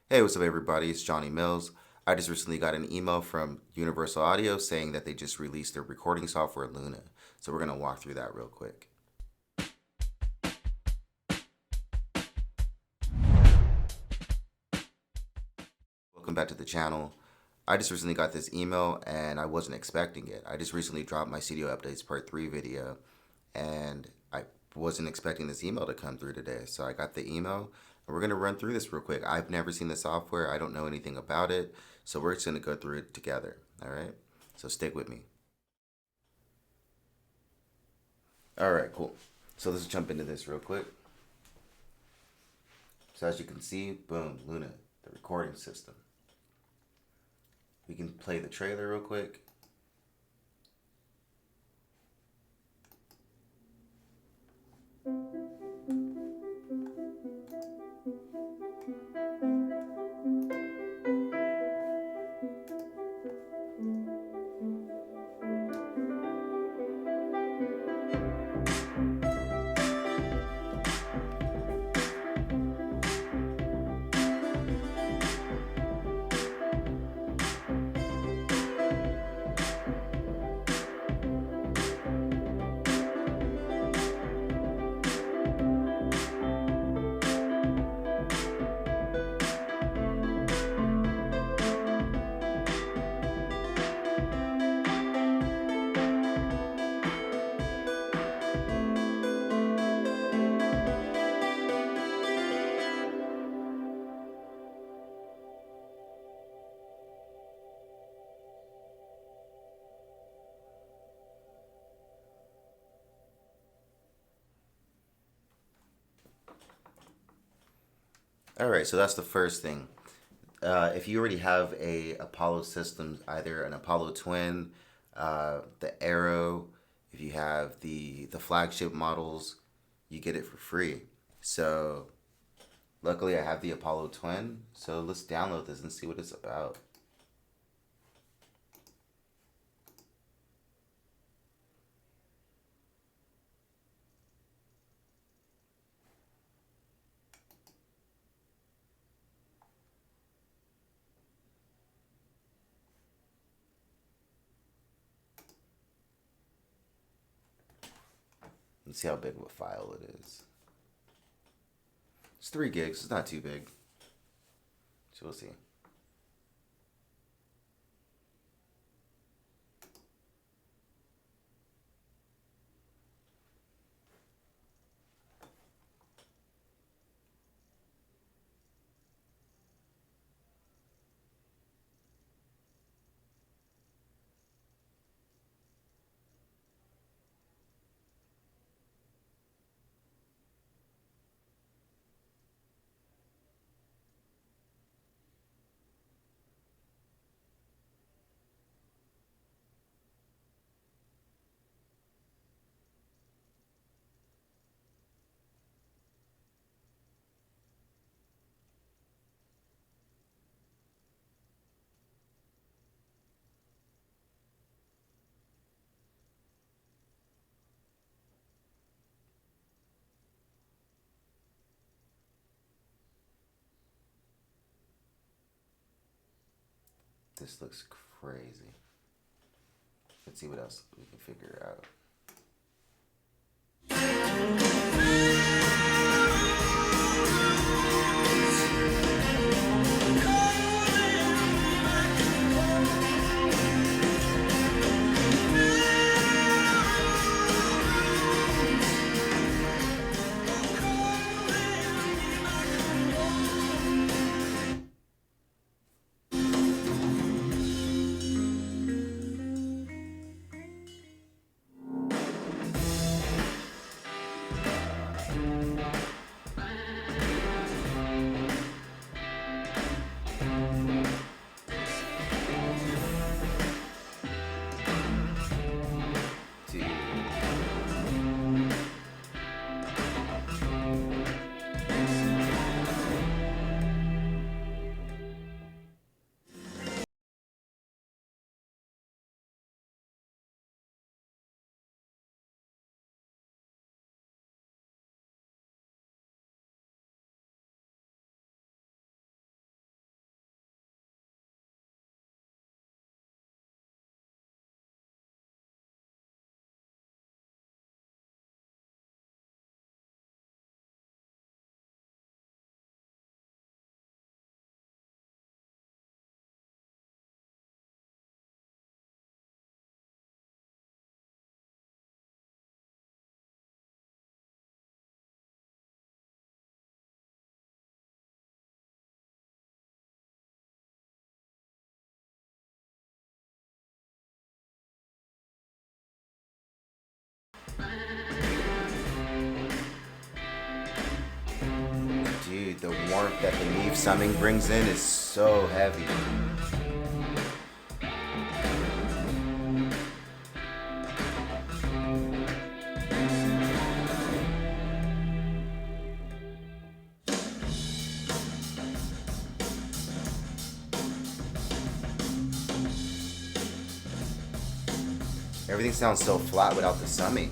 Hey, what's up, everybody? It's Johnny Millz. I just recently got an email from Universal Audio saying that they just released their recording software, Luna. So we're going to walk through that real quick. Welcome back to the channel. I just recently got this email and I wasn't expecting it. I just recently dropped my CDO Updates Part 3 video and I wasn't expecting this email to come through today. So I got the email and we're going to run through this real quick. I've never seen the software. I don't know anything about it. So we're just going to go through it together. All right. So stick with me. All right, cool. So let's jump into this real quick. So as you can see, boom, Luna, the recording system. We can play the trailer real quick. All right, so that's the first thing. If you already have a Apollo system, either an Apollo Twin, the Arrow, if you have the flagship models, you get it for free. So luckily I have the Apollo Twin, so let's download this and see what it's about. Let's see how big of a file it is. It's 3 gigs, it's not too big. So we'll see. This looks crazy. Let's see what else we can figure out. Dude, the warmth that the Neve summing brings in is so heavy. Everything sounds so flat without the summing.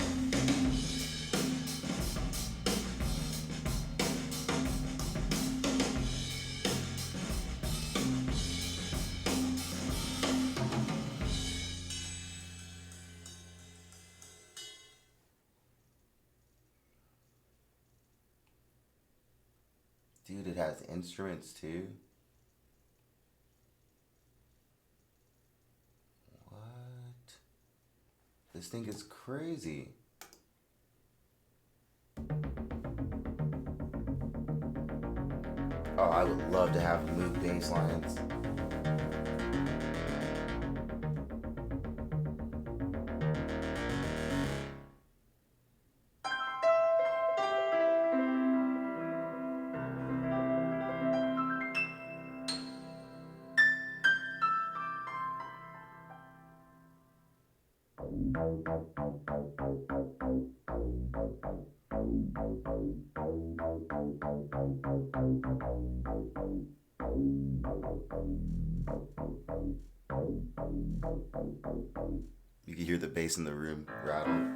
Dude, it has instruments too. What? This thing is crazy. Oh, I would love to have Moog bass lines. You can hear the bass in the room rattle.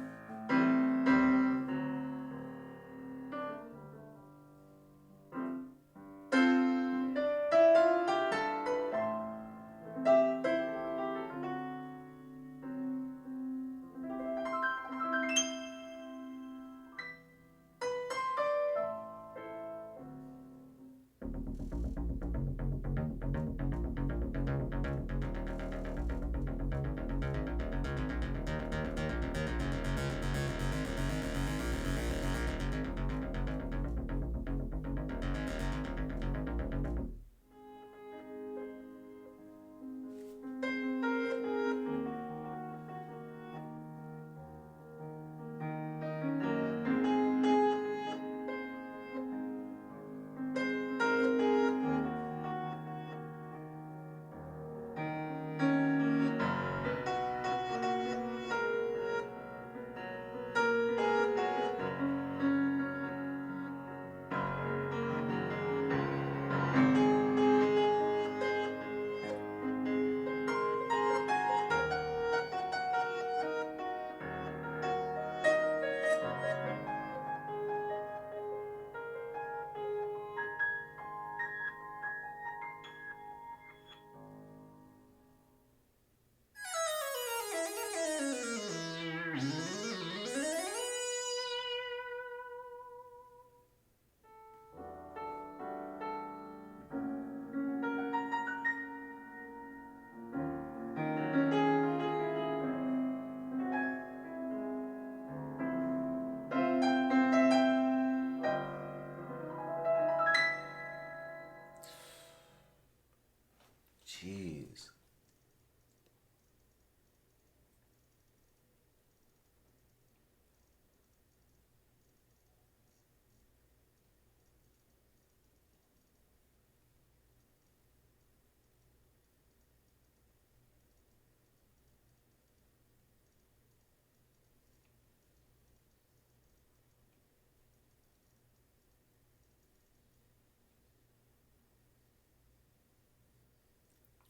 Jeez.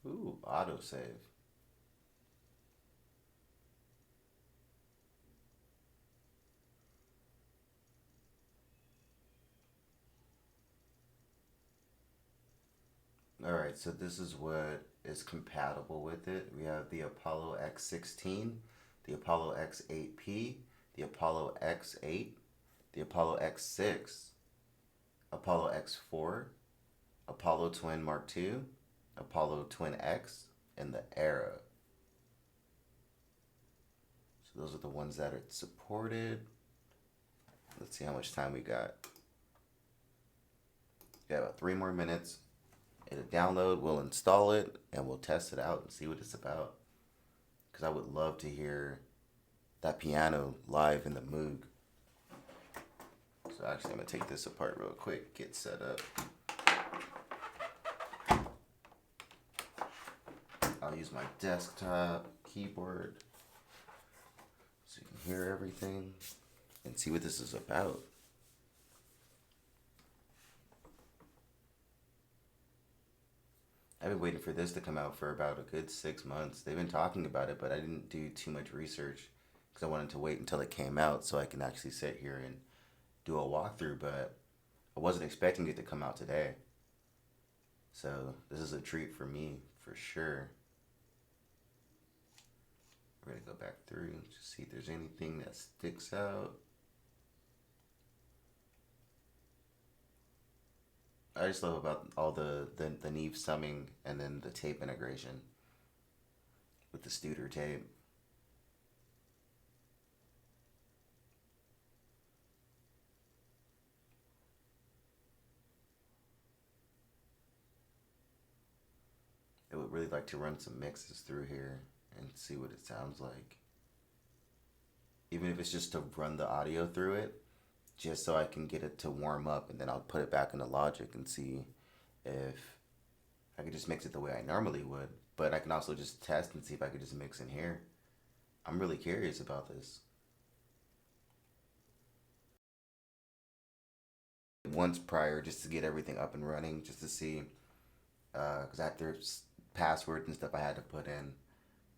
Ooh, autosave. Alright, so this is what is compatible with it. We have the Apollo X16, the Apollo X8P, the Apollo X8, the Apollo X6, Apollo X4, Apollo Twin Mark II, Apollo Twin X, and the Era. So those are the ones that are supported. Let's see how much time we got. We got about 3 more minutes. It'll download, we'll install it, and we'll test it out and see what it's about. Because I would love to hear that piano live in the Moog. So So actually, I'm gonna take this apart real quick, get set up. I'll use my desktop keyboard so you can hear everything and see what this is about. I've been waiting for this to come out for about a good 6 months. They've been talking about it, but I didn't do too much research because I wanted to wait until it came out so I can actually sit here and do a walkthrough, but I wasn't expecting it to come out today. So this is a treat for me, for sure. We're gonna go back through and just see if there's anything that sticks out. I just love about all the Neve summing and then the tape integration with the Studer tape. I would really like to run some mixes through here and see what it sounds like. Even if it's just to run the audio through it, just so I can get it to warm up, and then I'll put it back into Logic and see if I could just mix it the way I normally would. But I can also just test and see if I could just mix in here. I'm really curious about this. Once prior, just to get everything up and running, just to see, because there's passwords and stuff I had to put in.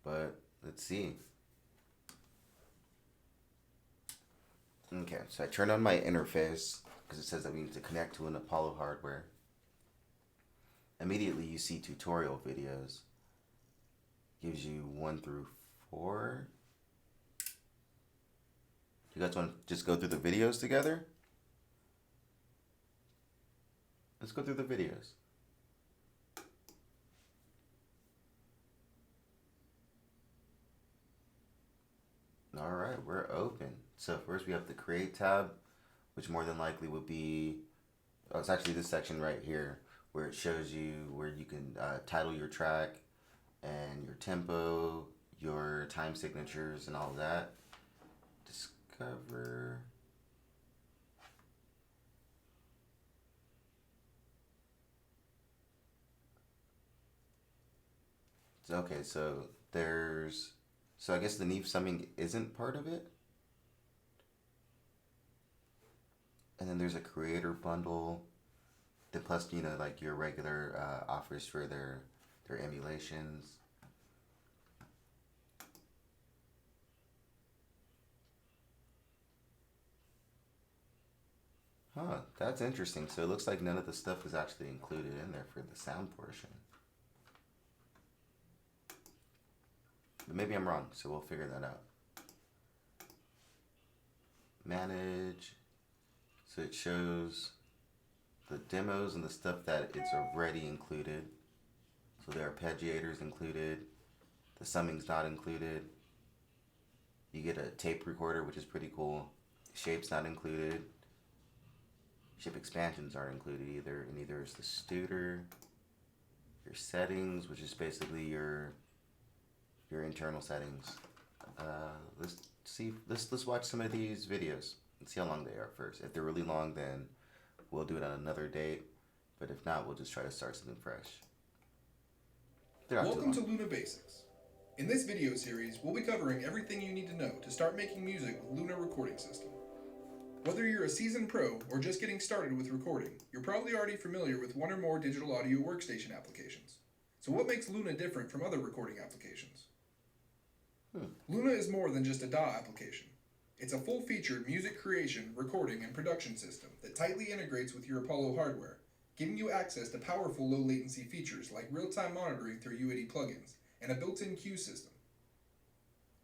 But let's see. Okay, so I turned on my interface because it says that we need to connect to an Apollo hardware. Immediately you see tutorial videos. Gives you 1 through 4. You guys want to just go through the videos together? Let's go through the videos. All right, we're open. So first we have the Create tab, which more than likely would be, oh, it's actually this section right here where it shows you where you can title your track and your tempo, your time signatures and all that. Discover. Okay, so I guess the Neve summing isn't part of it. And then there's a creator bundle that plus, like your regular offers for their emulations. Huh, that's interesting. So it looks like none of the stuff is actually included in there for the sound portion. But maybe I'm wrong, so we'll figure that out. Manage. So it shows the demos and the stuff that it's already included. So there are arpeggiators included. The summing's not included. You get a tape recorder, which is pretty cool. Shape's not included. Shape expansions aren't included either. And neither is the Studer. Your settings, which is basically your internal settings. Let's watch some of these videos and see how long they are first. If they're really long, then we'll do it on another date. But if not, we'll just try to start something fresh. Welcome to Luna Basics. In this video series, we'll be covering everything you need to know to start making music with Luna Recording System. Whether you're a seasoned pro or just getting started with recording, you're probably already familiar with one or more digital audio workstation applications. So what makes Luna different from other recording applications? Luna is more than just a DAW application. It's a full-featured music creation, recording, and production system that tightly integrates with your Apollo hardware, giving you access to powerful low-latency features like real-time monitoring through U80 plugins and a built-in queue system.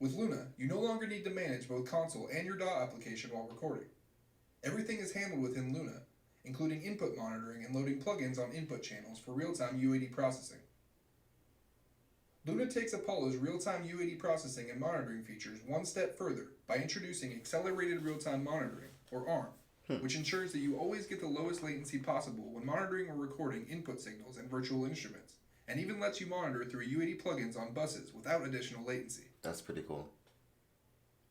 With Luna, you no longer need to manage both console and your DAW application while recording. Everything is handled within Luna, including input monitoring and loading plugins on input channels for real-time U80 processing. Luna takes Apollo's real-time U80 processing and monitoring features one step further by introducing Accelerated Real-Time Monitoring, or ARM, which ensures that you always get the lowest latency possible when monitoring or recording input signals and virtual instruments, and even lets you monitor through U80 plugins on buses without additional latency. That's pretty cool.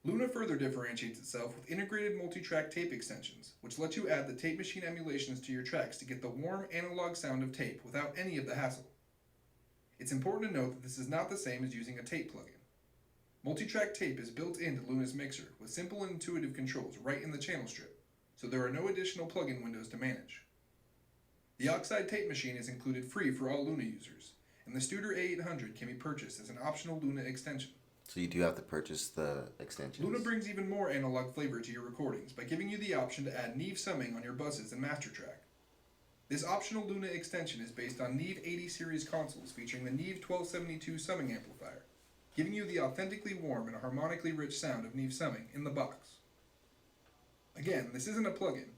Luna further differentiates itself with integrated multi-track tape extensions, which let you add the tape machine emulations to your tracks to get the warm analog sound of tape without any of the hassle. It's important to note that this is not the same as using a tape plugin. Multi-track tape is built into Luna's mixer with simple and intuitive controls right in the channel strip, so there are no additional plugin windows to manage. The Oxide tape machine is included free for all Luna users, and the Studer A800 can be purchased as an optional Luna extension. So you do have to purchase the extensions. Luna brings even more analog flavor to your recordings by giving you the option to add Neve summing on your buses and master track. This optional Luna extension is based on Neve 80 series consoles featuring the Neve 1272 summing amplifier, giving you the authentically warm and harmonically rich sound of Neve summing in the box. Again, this isn't a plugin.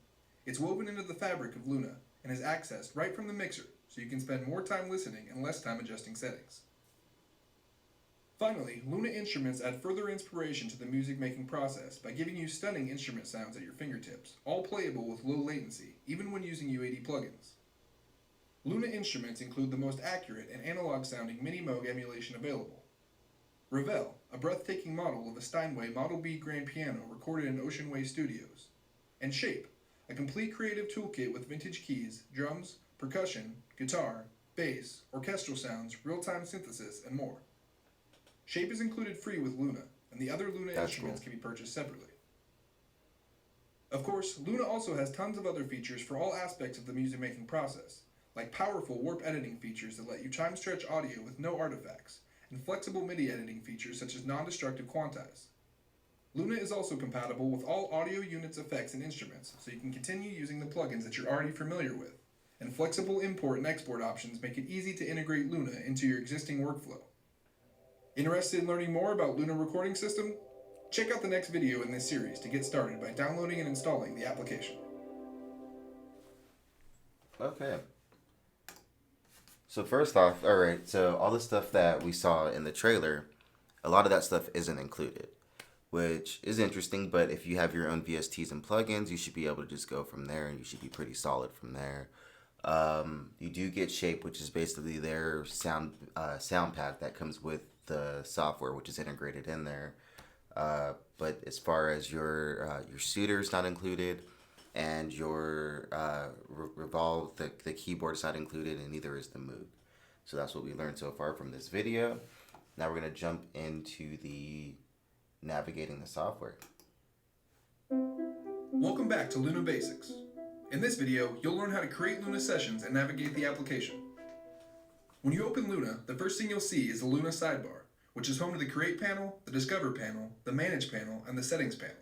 It's woven into the fabric of Luna and is accessed right from the mixer, so you can spend more time listening and less time adjusting settings. Finally, Luna instruments add further inspiration to the music making process by giving you stunning instrument sounds at your fingertips, all playable with low latency, even when using U80 plugins. Luna instruments include the most accurate and analog sounding Mini Moog emulation available. Ravel, a breathtaking model of a Steinway Model B grand piano recorded in Ocean Way Studios. And Shape, a complete creative toolkit with vintage keys, drums, percussion, guitar, bass, orchestral sounds, real-time synthesis, and more. Shape is included free with Luna, and the other Luna instruments can be purchased separately. Of course, Luna also has tons of other features for all aspects of the music making process, like powerful warp editing features that let you time stretch audio with no artifacts, and flexible MIDI editing features such as non-destructive quantize. Luna is also compatible with all audio units, effects, and instruments, so you can continue using the plugins that you're already familiar with, and flexible import and export options make it easy to integrate Luna into your existing workflow. Interested in learning more about Luna Recording System? Check out the next video in this series to get started by downloading and installing the application. Okay. So first off, alright, so all the stuff that we saw in the trailer, a lot of that stuff isn't included, which is interesting, but if you have your own VSTs and plugins, you should be able to just go from there, and you should be pretty solid from there. You do get Shape, which is basically their sound pad that comes with the software, which is integrated in there. But as far as your Studer is not included, and your Revolve, the keyboard is not included, and neither is the Moog. So that's what we learned so far from this video. Now we're going to jump into the navigating the software. Welcome back to Luna Basics. In this video, you'll learn how to create Luna sessions and navigate the application. When you open Luna, the first thing you'll see is the Luna sidebar, which is home to the Create panel, the Discover panel, the Manage panel, and the Settings panel.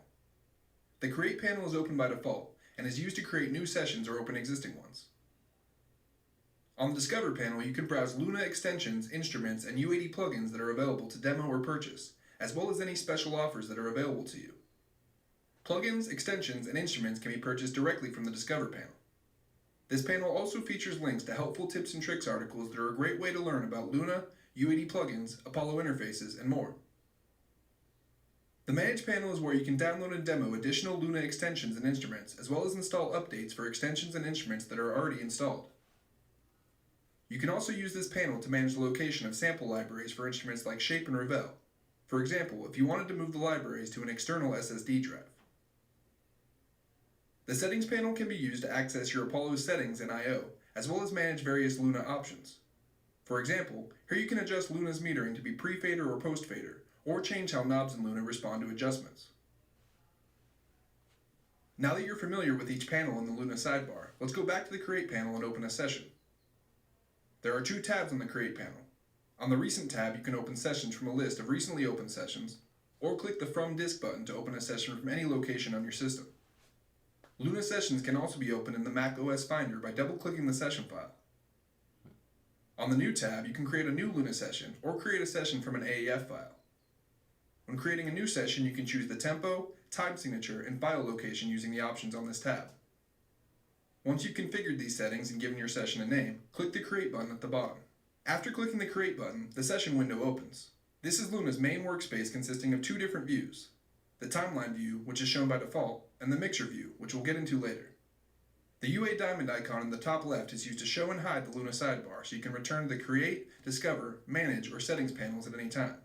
The Create panel is open by default and is used to create new sessions or open existing ones. On the Discover panel, you can browse Luna extensions, instruments, and U80 plugins that are available to demo or purchase, as well as any special offers that are available to you. Plugins, extensions, and instruments can be purchased directly from the Discover panel. This panel also features links to helpful tips and tricks articles that are a great way to learn about Luna, U80 plugins, Apollo interfaces, and more. The Manage panel is where you can download and demo additional Luna extensions and instruments, as well as install updates for extensions and instruments that are already installed. You can also use this panel to manage the location of sample libraries for instruments like Shape and Ravel. For example, if you wanted to move the libraries to an external SSD drive. The Settings panel can be used to access your Apollo settings and I/O, as well as manage various Luna options. For example, here you can adjust Luna's metering to be pre-fader or post-fader, or change how knobs in Luna respond to adjustments. Now that you're familiar with each panel in the Luna sidebar, let's go back to the Create panel and open a session. There are two tabs on the Create panel. On the Recent tab, you can open sessions from a list of recently opened sessions, or click the From Disk button to open a session from any location on your system. Luna sessions can also be opened in the Mac OS Finder by double-clicking the session file. On the New tab, you can create a new Luna session, or create a session from an AEF file. When creating a new session, you can choose the tempo, time signature, and file location using the options on this tab. Once you've configured these settings and given your session a name, click the Create button at the bottom. After clicking the Create button, the session window opens. This is Luna's main workspace consisting of two different views: the Timeline view, which is shown by default, and the Mixer view, which we'll get into later. The UA diamond icon in the top left is used to show and hide the Luna sidebar, so you can return to the Create, Discover, Manage, or Settings panels at any time.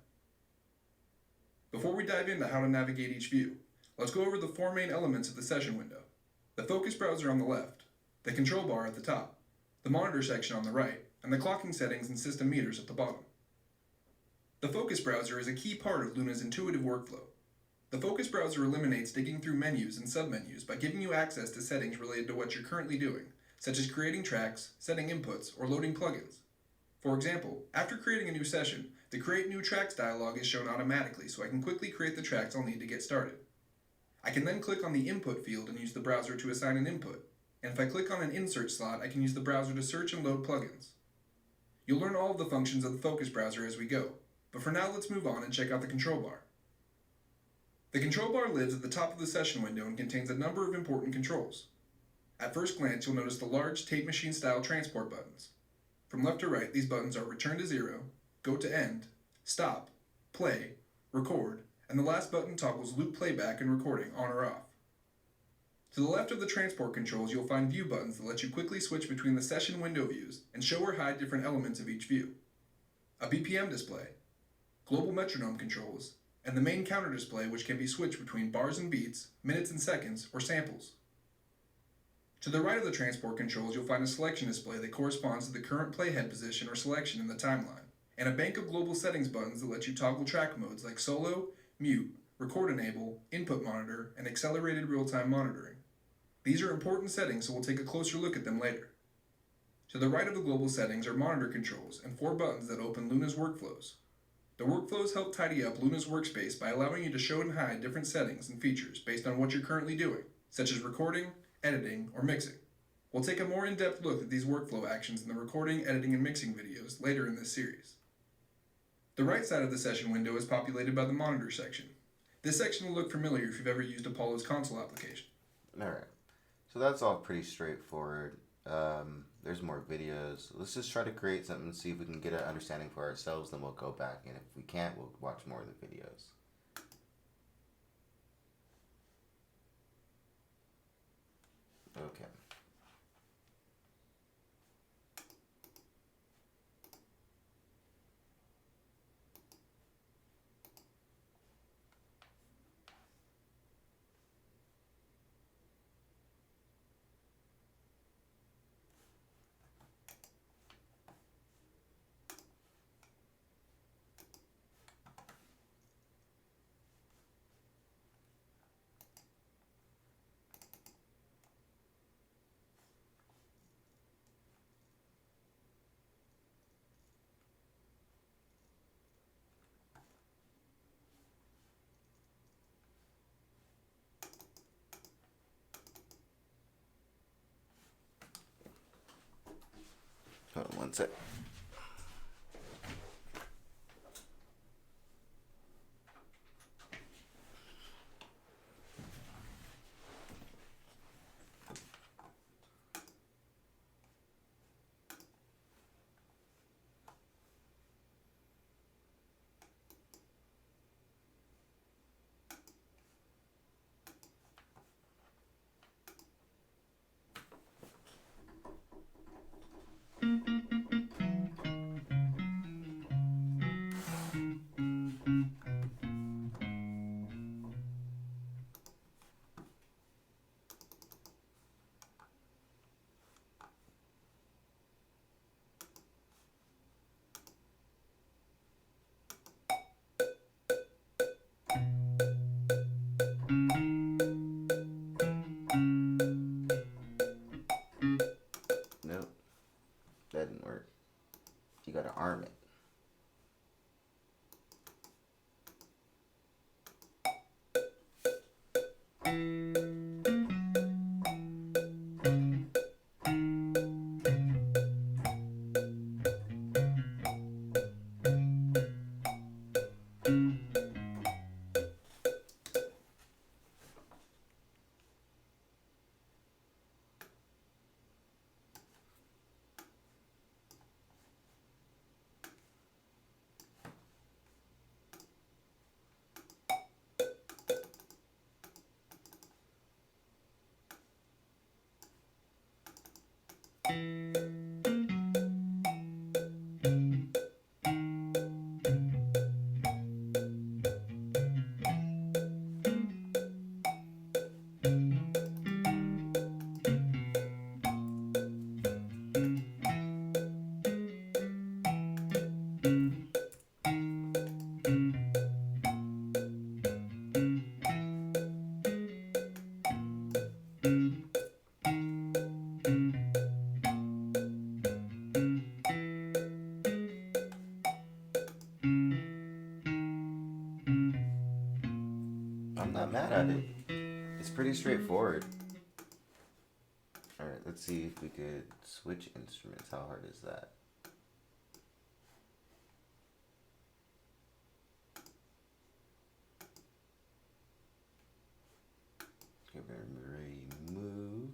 Before we dive into how to navigate each view, let's go over the four main elements of the session window. The focus browser on the left, the control bar at the top, the monitor section on the right, and the clocking settings and system meters at the bottom. The focus browser is a key part of Luna's intuitive workflow. The focus browser eliminates digging through menus and submenus by giving you access to settings related to what you're currently doing, such as creating tracks, setting inputs, or loading plugins. For example, after creating a new session, the Create New Tracks dialog is shown automatically so I can quickly create the tracks I'll need to get started. I can then click on the Input field and use the browser to assign an input, and if I click on an Insert slot, I can use the browser to search and load plugins. You'll learn all of the functions of the focus browser as we go, but for now let's move on and check out the control bar. The control bar lives at the top of the session window and contains a number of important controls. At first glance, you'll notice the large tape machine style transport buttons. From left to right, these buttons are Return to Zero, Go to End, Stop, Play, Record, and the last button toggles loop playback and recording on or off. To the left of the transport controls, you'll find view buttons that let you quickly switch between the session window views and show or hide different elements of each view. A BPM display, global metronome controls, and the main counter display which can be switched between bars and beats, minutes and seconds, or samples. To the right of the transport controls, you'll find a selection display that corresponds to the current playhead position or selection in the timeline, and a bank of global settings buttons that let you toggle track modes like solo, mute, record enable, input monitor, and accelerated real-time monitoring. These are important settings, so we'll take a closer look at them later. To the right of the global settings are monitor controls and four buttons that open Luna's workflows. The workflows help tidy up Luna's workspace by allowing you to show and hide different settings and features based on what you're currently doing, such as recording, editing, or mixing. We'll take a more in-depth look at these workflow actions in the recording, editing, and mixing videos later in this series. The right side of the session window is populated by the monitor section. This section will look familiar if you've ever used Apollo's console application. Alright, so that's all pretty straightforward. There's more videos. Let's just try to create something and see if we can get an understanding for ourselves, then we'll go back, and if we can't, we'll watch more of the videos. Okay. Hold on one sec. Nope, that didn't work. You gotta arm it. at it. It's pretty straightforward. Alright, let's see if we could switch instruments. How hard is that? Okay, we're gonna remove.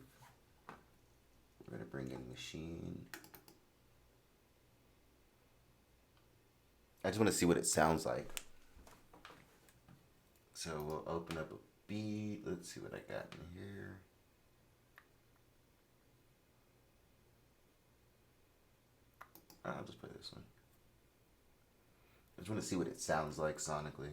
We're gonna bring in Maschine. I just want to see what it sounds like. So we'll open up a beat. Let's see what I got in here. I'll just play this one. I just want to see what it sounds like sonically.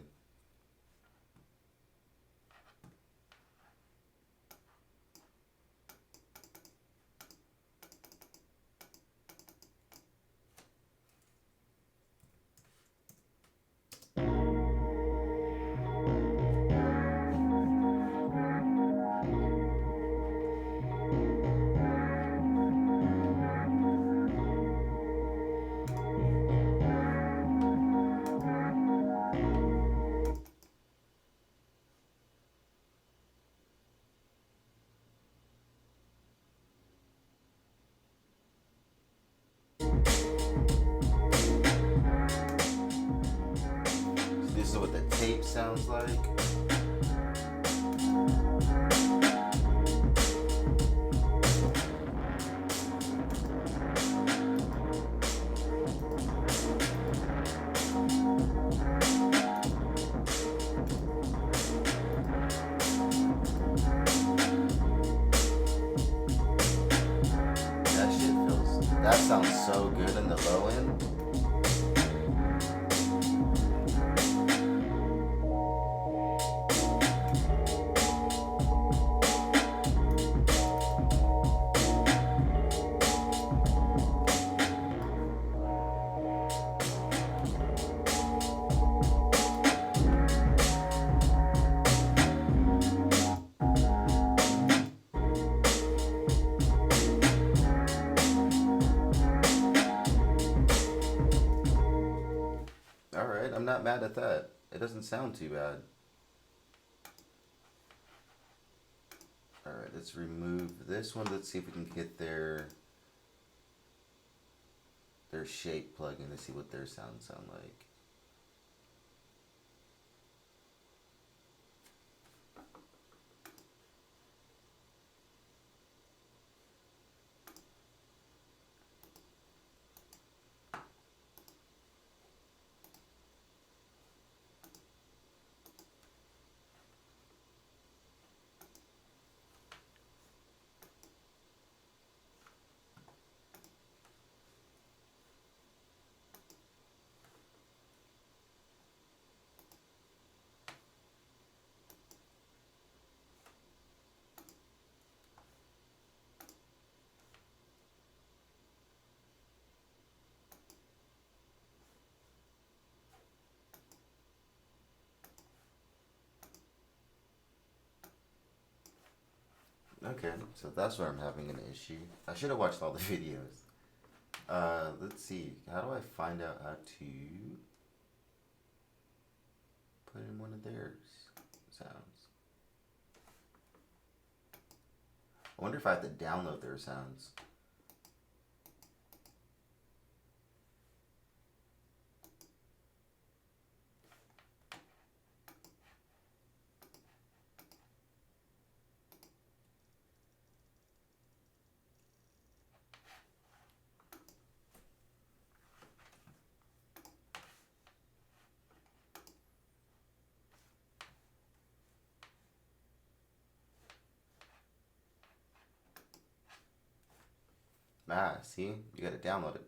This is what the tape sounds like. That sounds so good in the low end. Alright, I'm not mad at that. It doesn't sound too bad. Alright, let's remove this one. Let's see if we can get their shape plugin to see what their sounds sound like. Okay, so that's where I'm having an issue. I should have watched all the videos. Let's see. How do I find out how to put in one of their sounds? I wonder if I have to download their sounds. Ah, see? You gotta download it.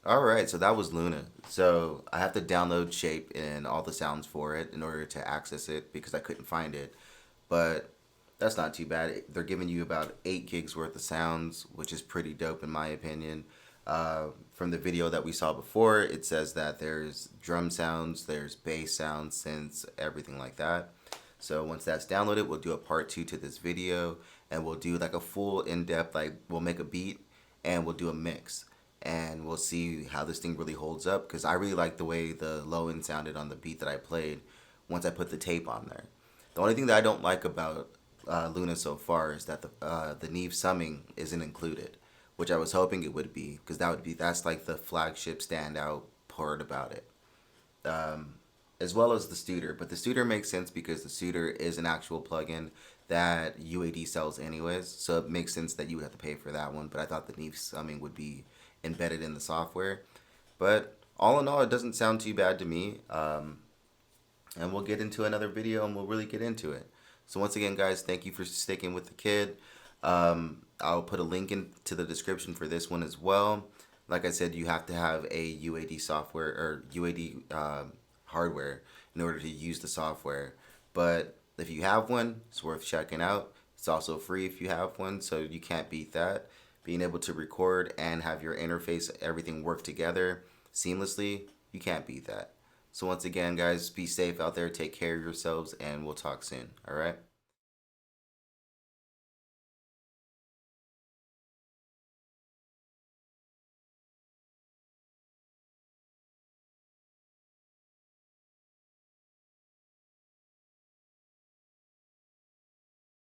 Alright, so that was Luna. So I have to download Shape and all the sounds for it in order to access it because I couldn't find it. But that's not too bad. They're giving you about 8 gigs worth of sounds, which is pretty dope in my opinion. From the video that we saw before, it says that there's drum sounds, there's bass sounds, synths, everything like that. So once that's downloaded, we'll do a part 2 to this video, and we'll do like a full in-depth, like we'll make a beat and we'll do a mix, and we'll see how this thing really holds up, because I really like the way the low end sounded on the beat that I played once I put the tape on there. The only thing that I don't like about Luna so far is that the Neve summing isn't included, which I was hoping it would be, because that's like the flagship standout part about it. As well as the Studer, but the Studer makes sense because the Studer is an actual plugin that UAD sells anyways, so it makes sense that you would have to pay for that one. But I thought the Neve summing would be embedded in the software. But all in all, it doesn't sound too bad to me. And we'll get into another video and we'll really get into it. So once again, guys, thank you for sticking with the kid. I'll put a link into the description for this one as well. Like I said, you have to have a UAD software or UAD hardware in order to use the software. But if you have one, it's worth checking out. It's also free if you have one, so you can't beat that. Being able to record and have your interface, everything work together seamlessly, you can't beat that. So once again, guys, be safe out there, take care of yourselves, and we'll talk soon. All right?